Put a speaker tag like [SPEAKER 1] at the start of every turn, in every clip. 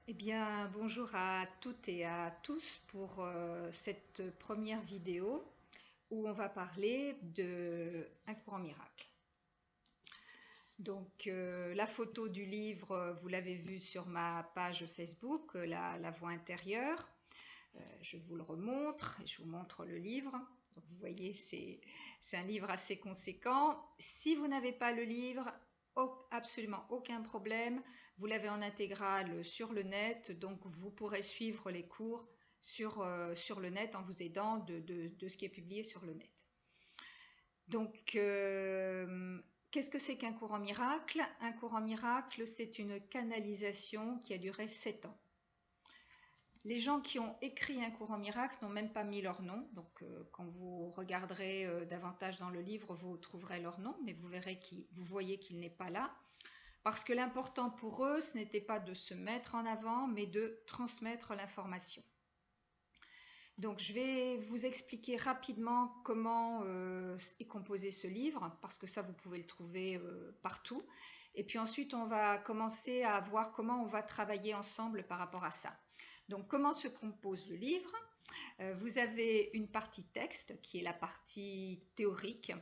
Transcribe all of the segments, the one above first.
[SPEAKER 1] Eh bien, bonjour à toutes et à tous pour cette première vidéo où on va parler de Un courant miracle. Donc, la photo du livre, vous l'avez vue sur ma page Facebook, la voix intérieure. Je vous le remontre et je vous montre le livre. Donc, vous voyez, c'est un livre assez conséquent. Si vous n'avez pas le livre, absolument aucun problème. Vous l'avez en intégrale sur le net, donc vous pourrez suivre les cours sur le net en vous aidant de ce qui est publié sur le net. Donc, qu'est-ce que c'est qu'un courant miracle? Un courant miracle, c'est une canalisation qui a duré 7 ans. Les gens qui ont écrit Un courant miracle n'ont même pas mis leur nom. Donc, quand vous regarderez davantage dans le livre, vous trouverez leur nom, mais vous voyez qu'il n'est pas là. Parce que l'important pour eux, ce n'était pas de se mettre en avant, mais de transmettre l'information. Donc, je vais vous expliquer rapidement comment est composé ce livre, parce que ça, vous pouvez le trouver partout. Et puis ensuite, on va commencer à voir comment on va travailler ensemble par rapport à ça. Donc, comment se compose le livre? Vous avez une partie texte, qui est la partie théorique,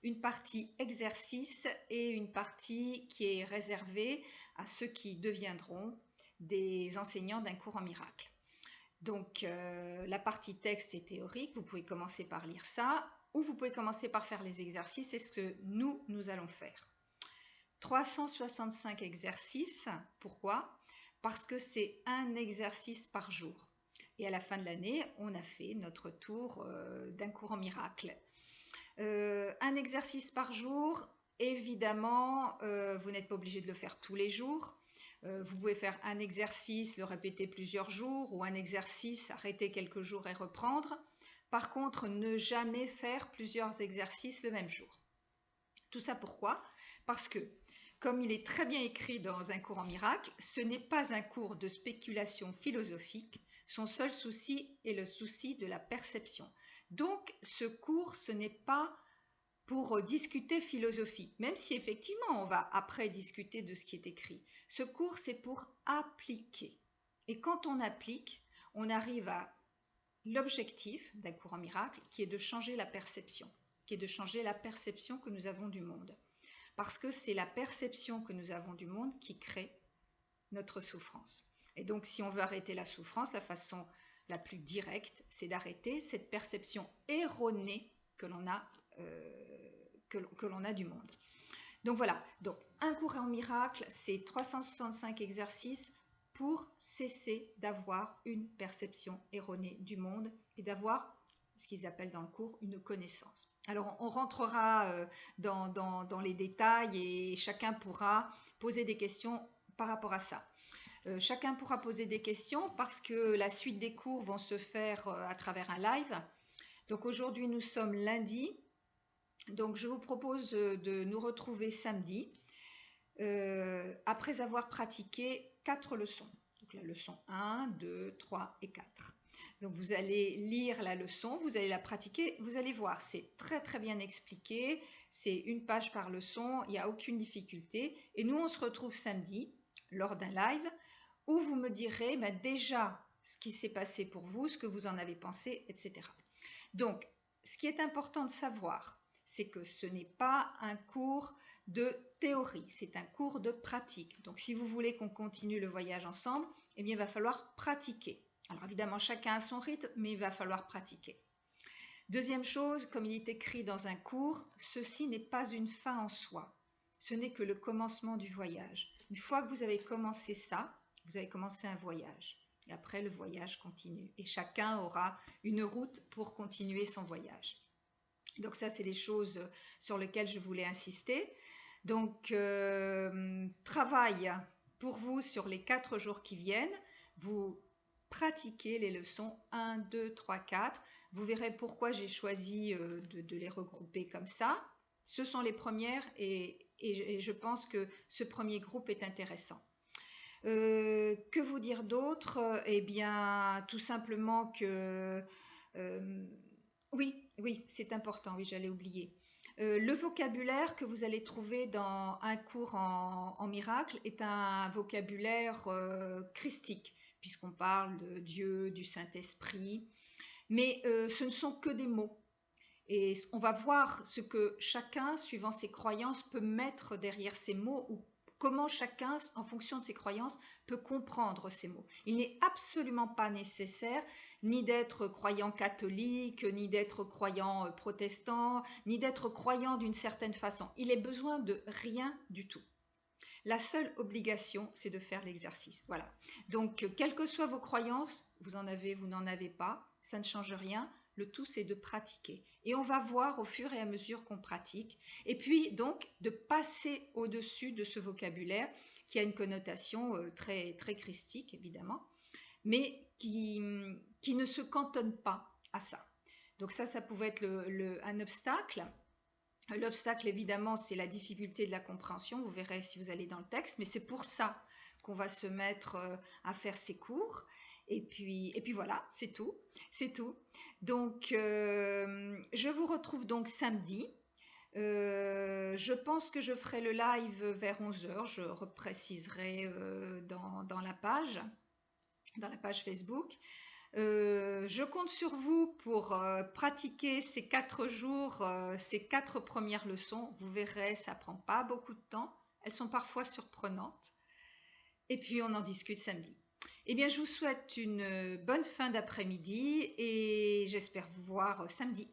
[SPEAKER 1] une partie exercice et une partie qui est réservée à ceux qui deviendront des enseignants d'un cours en miracle. Donc, la partie texte et théorique, vous pouvez commencer par lire ça, ou vous pouvez commencer par faire les exercices, c'est ce que nous allons faire. 365 exercices, pourquoi? Parce que c'est un exercice par jour. Et à la fin de l'année, on a fait notre tour d'un cours en miracle. Un exercice par jour, évidemment, vous n'êtes pas obligé de le faire tous les jours. Vous pouvez faire un exercice, le répéter plusieurs jours, ou un exercice, arrêter quelques jours et reprendre. Par contre, ne jamais faire plusieurs exercices le même jour. Tout ça pourquoi? Parce que, comme il est très bien écrit dans Un cours en miracle, ce n'est pas un cours de spéculation philosophique. Son seul souci est le souci de la perception. Donc, ce cours, ce n'est pas pour discuter philosophie, même si effectivement on va après discuter de ce qui est écrit. Ce cours, c'est pour appliquer. Et quand on applique, on arrive à l'objectif d'un cours en miracle, qui est de changer la perception, que nous avons du monde. Parce que c'est la perception que nous avons du monde qui crée notre souffrance. Et donc, si on veut arrêter la souffrance, la façon la plus directe, c'est d'arrêter cette perception erronée que l'on a du monde. Donc voilà, donc Un cours en miracle, c'est 365 exercices pour cesser d'avoir une perception erronée du monde et d'avoir ce qu'ils appellent dans le cours une connaissance. Alors on rentrera dans les détails et chacun pourra poser des questions par rapport à ça. Chacun pourra poser des questions parce que la suite des cours vont se faire à travers un live. Donc aujourd'hui nous sommes lundi. Donc je vous propose de nous retrouver samedi après avoir pratiqué 4 leçons. Donc la leçon 1, 2, 3 et 4. Donc vous allez lire la leçon, vous allez la pratiquer, vous allez voir, c'est très très bien expliqué, c'est une page par leçon, il n'y a aucune difficulté. Et nous on se retrouve samedi lors d'un live où vous me direz déjà ce qui s'est passé pour vous, ce que vous en avez pensé, etc. Donc ce qui est important de savoir, c'est que ce n'est pas un cours de théorie, c'est un cours de pratique. Donc si vous voulez qu'on continue le voyage ensemble, eh bien il va falloir pratiquer. Alors évidemment, chacun a son rythme, mais il va falloir pratiquer. Deuxième chose, comme il est écrit dans un cours, ceci n'est pas une fin en soi. Ce n'est que le commencement du voyage. Une fois que vous avez commencé ça, vous avez commencé un voyage. Et après, le voyage continue. Et chacun aura une route pour continuer son voyage. Donc ça, c'est les choses sur lesquelles je voulais insister. Donc, travail pour vous sur les 4 jours qui viennent. Vous pratiquez les leçons 1, 2, 3, 4. Vous verrez pourquoi j'ai choisi de les regrouper comme ça. Ce sont les premières et je pense que ce premier groupe est intéressant. Que vous dire d'autre? Eh bien, tout simplement que... oui, c'est important, oui, j'allais oublier. Le vocabulaire que vous allez trouver dans un cours en miracle est un vocabulaire christique, puisqu'on parle de Dieu, du Saint-Esprit, mais ce ne sont que des mots. Et on va voir ce que chacun, suivant ses croyances, peut mettre derrière ces mots ou comment chacun, en fonction de ses croyances, peut comprendre ces mots. Il n'est absolument pas nécessaire ni d'être croyant catholique, ni d'être croyant protestant, ni d'être croyant d'une certaine façon. Il n'est besoin de rien du tout. La seule obligation, c'est de faire l'exercice. Voilà. Donc, quelles que soient vos croyances, vous en avez, vous n'en avez pas, ça ne change rien. Le tout, c'est de pratiquer. Et on va voir au fur et à mesure qu'on pratique. Et puis, donc, de passer au-dessus de ce vocabulaire qui a une connotation très, très christique, évidemment, mais qui ne se cantonne pas à ça. Donc ça pouvait être un obstacle. L'obstacle, évidemment, c'est la difficulté de la compréhension. Vous verrez si vous allez dans le texte, mais c'est pour ça qu'on va se mettre à faire ces cours. Et puis voilà, c'est tout. C'est tout. Donc, je vous retrouve donc samedi. Je pense que je ferai le live vers 11h. Je repréciserai dans la page Facebook. Je compte sur vous pour pratiquer ces 4 jours, ces 4 premières leçons. Vous verrez, ça prend pas beaucoup de temps. Elles sont parfois surprenantes. Et puis, on en discute samedi. Eh bien, je vous souhaite une bonne fin d'après-midi et j'espère vous voir samedi.